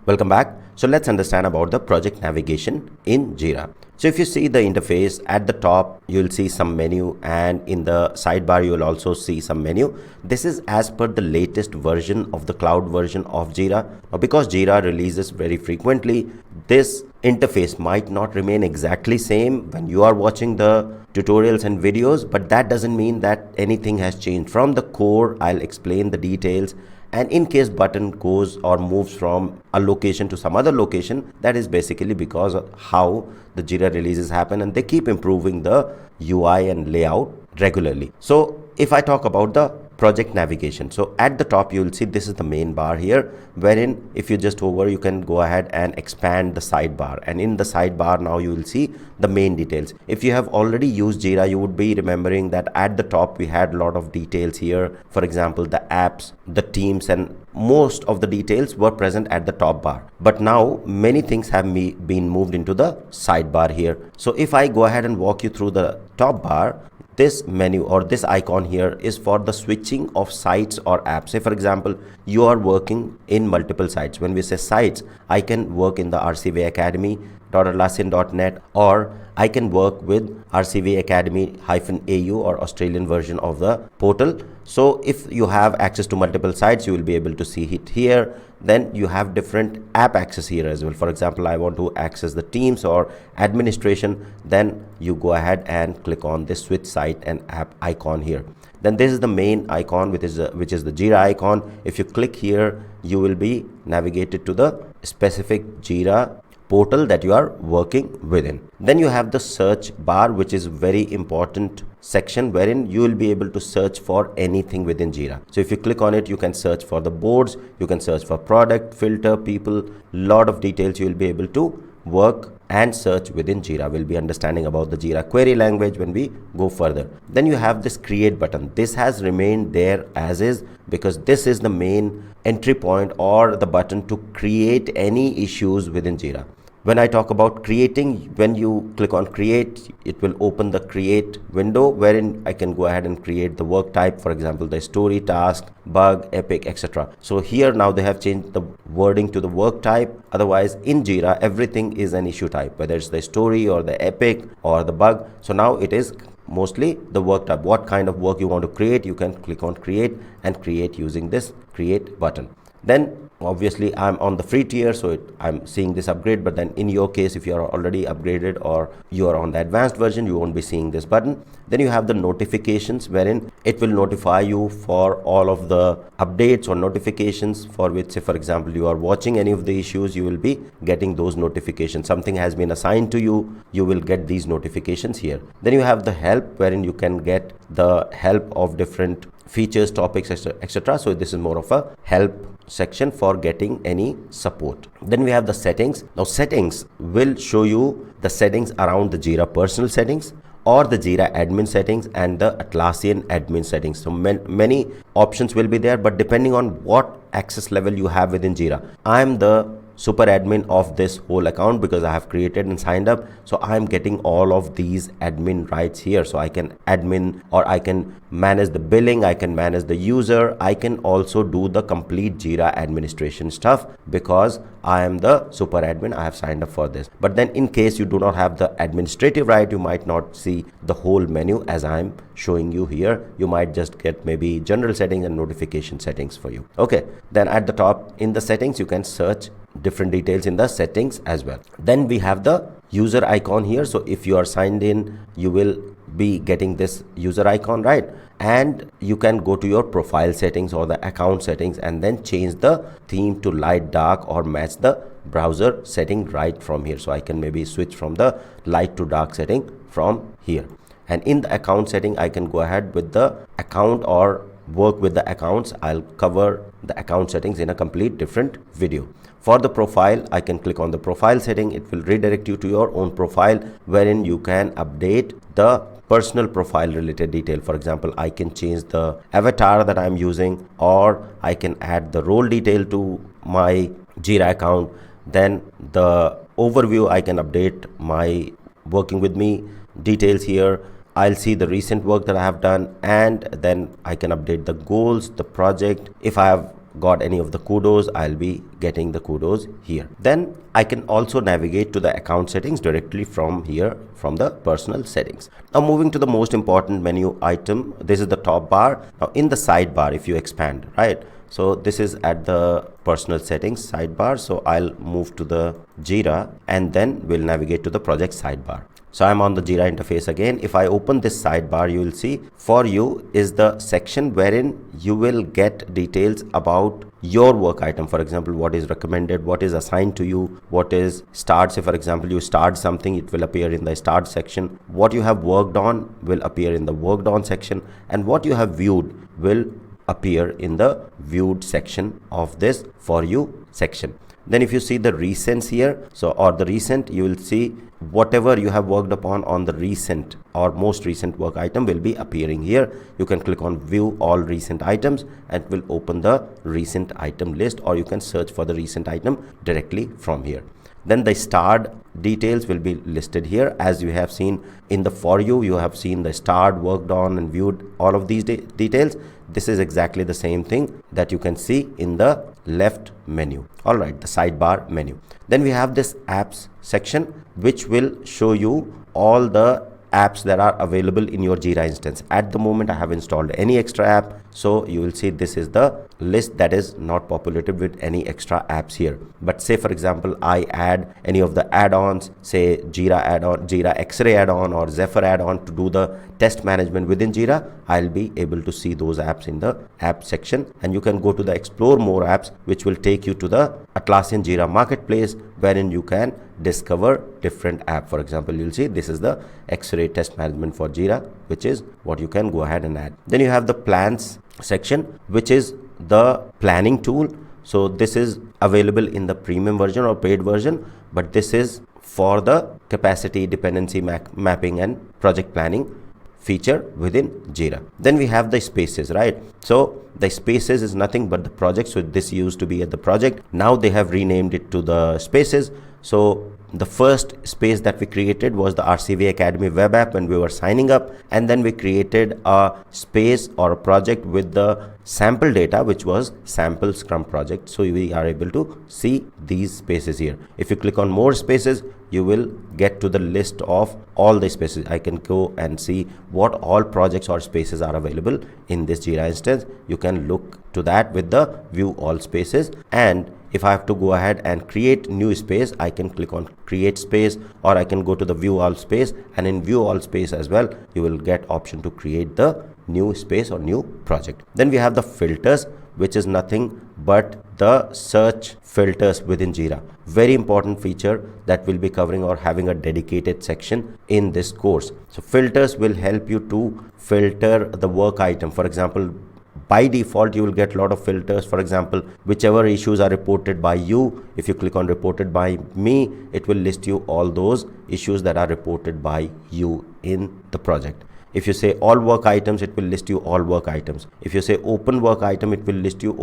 Welcome back. So let's understand about the project navigation in Jira. So if you see the interface at the top, you'll see some menu, and in the sidebar you will also see some menu. This is as per the latest version of the cloud version of Jira. Now, because Jira releases very frequently, this interface might not remain exactly same when you are watching the tutorials and videos, but that doesn't mean that anything has changed. From the core, I'll explain the details. And in case button goes or moves from a location to some other location, that is basically because of how the Jira releases happen, and they keep improving the UI and layout regularly. So if I talk about the project navigation, so at the top you will see this is the main bar here, wherein if you just hover, you can go ahead and expand the sidebar, and in the sidebar now you will see the main details. If you have already used Jira, you would be remembering that at the top we had a lot of details here. For example, the apps, the teams, and most of the details were present at the top bar. But now many things have been moved into the sidebar here. So if I go ahead and walk you through the top bar, this menu or this icon here is for the switching of sites or apps. Say for example, you are working in multiple sites. When we say sites, I can work in the RCV Academy .atlassian.net, or I can work with RCV Academy-AU or Australian version of the portal. So if you have access to multiple sites, you will be able to see it here. Then you have different app access here as well. For example, I want to access the teams or administration, then you go ahead and click on this switch site and app icon here. Then this is the main icon, which is the Jira icon. If you click here, you will be navigated to the specific Jira portal that you are working within. Then you have the search bar, which is very important section wherein you will be able to search for anything within Jira. So if you click on it, you can search for the boards, you can search for product, filter, people, lot of details you will be able to work and search within Jira. We'll be understanding about the Jira query language when we go further. Then you have this create button. This has remained there as is because this is the main entry point or the button to create any issues within Jira. When I talk about creating, when you click on create, it will open the create window wherein I can go ahead and create the work type, for example, the story, task, bug, epic, etc. So here now they have changed the wording to the work type. Otherwise in Jira, everything is an issue type, whether it's the story or the epic or the bug. So now it is mostly the work type. What kind of work you want to create, you can click on create and create using this create button. Then obviously I'm on the free tier, so I'm seeing this upgrade, but then in your case, if you are already upgraded or you are on the advanced version, you won't be seeing this button. Then you have the notifications wherein it will notify you for all of the updates or notifications for which, say for example, you are watching any of the issues, you will be getting those notifications. Something has been assigned to you, you will get these notifications here. Then you have the help wherein you can get the help of different features, topics, etc. So this is more of a help section for getting any support. Then we have the settings. Now settings will show you the settings around the Jira personal settings or the Jira admin settings and the Atlassian admin settings. So many options will be there, but depending on what access level you have within Jira. I am the super admin of this whole account because I have created and signed up, so I'm getting all of these admin rights here. So I can admin, or I can manage the billing, I can manage the user, I can also do the complete Jira administration stuff because I am the super admin. I have signed up for this. But then in case you do not have the administrative right, you might not see the whole menu as I'm showing you here. You might just get maybe general settings and notification settings for you. Okay, then at the top in the settings, you can search different details in the settings as well. Then we have the user icon here. So if you are signed in, you will be getting this user icon, right? And you can go to your profile settings or the account settings and then change the theme to light, dark, or match the browser setting right from here. So I can maybe switch from the light to dark setting from here. And in the account setting, I can go ahead with the account or work with the accounts. I'll cover the account settings in a complete different video. For the profile, I can click on the profile setting. It will redirect you to your own profile wherein you can update the personal profile related detail. For example, I can change the avatar that I'm using, or I can add the role detail to my Jira account. Then the overview, I can update my working with me details here. I'll see the recent work that I have done, and then I can update the goals, the project. If I have got any of the kudos, I'll be getting the kudos here. Then I can also navigate to the account settings directly from here, from the personal settings. Now moving to the most important menu item, this is the top bar. Now in the sidebar, if you expand, right? So this is at the personal settings sidebar. So I'll move to the Jira and then we'll navigate to the project sidebar. So I'm on the Jira interface again. If I open this sidebar, you will see for you is the section wherein you will get details about your work item. For example, what is recommended, what is assigned to you, what is start. Say for example, you start something, it will appear in the start section. What you have worked on will appear in the worked on section, and what you have viewed will appear in the viewed section of this for you section. Then if you see the recents here, so or the recent, you will see whatever you have worked upon on the recent or most recent work item will be appearing here. You can click on view all recent items and it will open the recent item list, or you can search for the recent item directly from here. Then the starred details will be listed here. As you have seen in the for you have seen the starred, worked on and viewed, all of these details. This is exactly the same thing that you can see in the left menu. All right, the sidebar menu. Then we have this apps section, which will show you all the apps that are available in your Jira instance. At the moment I have installed any extra app, so you will see this is the list that is not populated with any extra apps here. But say for example I add any of the add-ons, say Jira add-on, Jira Xray add-on or Zephyr add-on to do the test management within Jira, I'll be able to see those apps in the app section. And you can go to the explore more apps, which will take you to the Atlassian Jira marketplace, wherein you can discover different app. For example, you'll see this is the Xray test management for Jira, which is what you can go ahead and add. Then you have the plans section, which is the planning tool. So this is available in the premium version or paid version, but this is for the capacity, dependency mapping and project planning feature within Jira. Then we have the spaces, right? So the spaces is nothing but the project. So this used to be at the project. Now they have renamed it to the spaces. So the first space that we created was the RCV Academy web app when we were signing up, and then we created a space or a project with the sample data, which was sample Scrum project. So we are able to see these spaces here. If you click on more spaces, you will get to the list of all the spaces. I can go and see what all projects or spaces are available in this Jira instance. You can look to that with the view all spaces. And if I have to go ahead and create new space, I can click on create space, or I can go to the view all space, and in view all space as well, you will get option to create the new space or new project. Then we have the filters, which is nothing but the search filters within Jira. Very important feature that we'll be covering or having a dedicated section in this course. So filters will help you to filter the work item. For example, by default you will get a lot of filters. For example, whichever issues are reported by you, if you click on reported by me, it will list you all those issues that are reported by you in the project. If you say all work items, it will list you all work items. If you say open work item, it will list you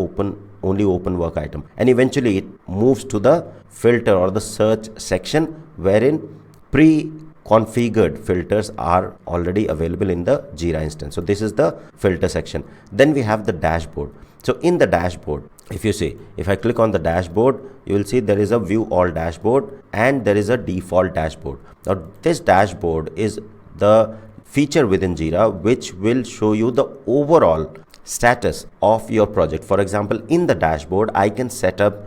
only open work item. And eventually it moves to the filter or the search section, wherein pre-configured filters are already available in the Jira instance. So this is the filter section. Then we have the dashboard. So in the dashboard, if I click on the dashboard, you will see there is a view all dashboard and there is a default dashboard. Now this dashboard is the feature within Jira which will show you the overall status of your project. For example, in the dashboard, I can set up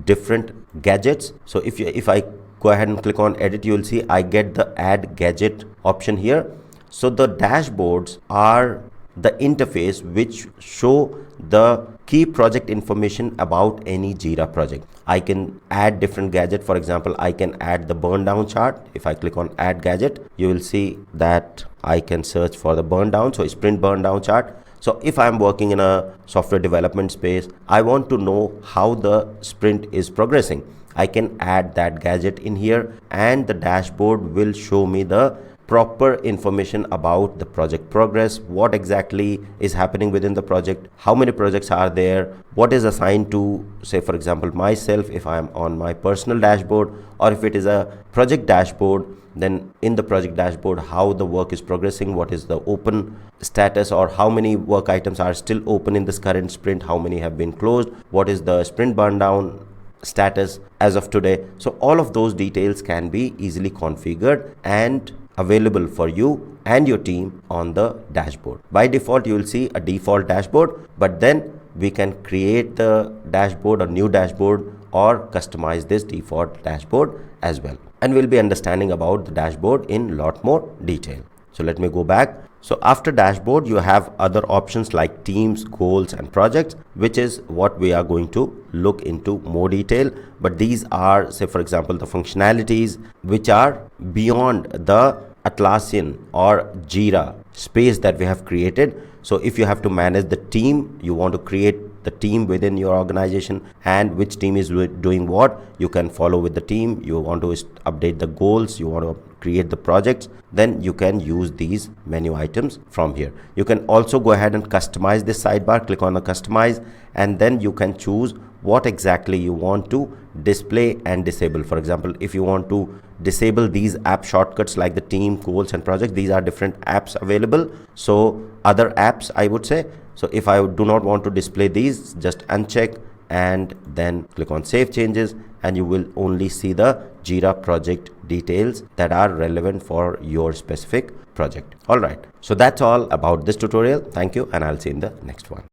different gadgets. So if I go ahead and click on edit, you will see I get the add gadget option here. So the dashboards are the interface which show the key project information about any Jira project. I can add different gadget. For example, I can add the Burndown chart. If I click on add gadget, you will see that I can search for the Burndown, so sprint Burndown chart. So if I'm working in a software development space, I want to know how the sprint is progressing. I can add that gadget in here and the dashboard will show me the proper information about the project progress, what exactly is happening within the project, how many projects are there, what is assigned to, say for example, myself if I am on my personal dashboard, or if it is a project dashboard, then in the project dashboard how the work is progressing, what is the open status, or how many work items are still open in this current sprint, how many have been closed, what is the sprint burndown status as of today. So all of those details can be easily configured and available for you and your team on the dashboard. By default, you will see a default dashboard, but then we can create the dashboard or new dashboard or customize this default dashboard as well. And we'll be understanding about the dashboard in a lot more detail. So let me go back. So after dashboard, you have other options like teams, goals and projects, which is what we are going to look into more detail. But these are, say for example, the functionalities which are beyond the Atlassian or Jira space that we have created. So if you have to manage the team, you want to create the team within your organization and which team is doing what, you can follow with the team. You want to update the goals, you want to create the projects, then you can use these menu items from here. You can also go ahead and customize this sidebar, click on the customize, and then you can choose what exactly you want to display and disable. For example, if you want to disable these app shortcuts like the team, goals and projects, these are different apps available. So other apps, I would say. So if I do not want to display these, just uncheck and then click on save changes, and you will only see the Jira project details that are relevant for your specific project. All right. So that's all about this tutorial. Thank you, and I'll see you in the next one.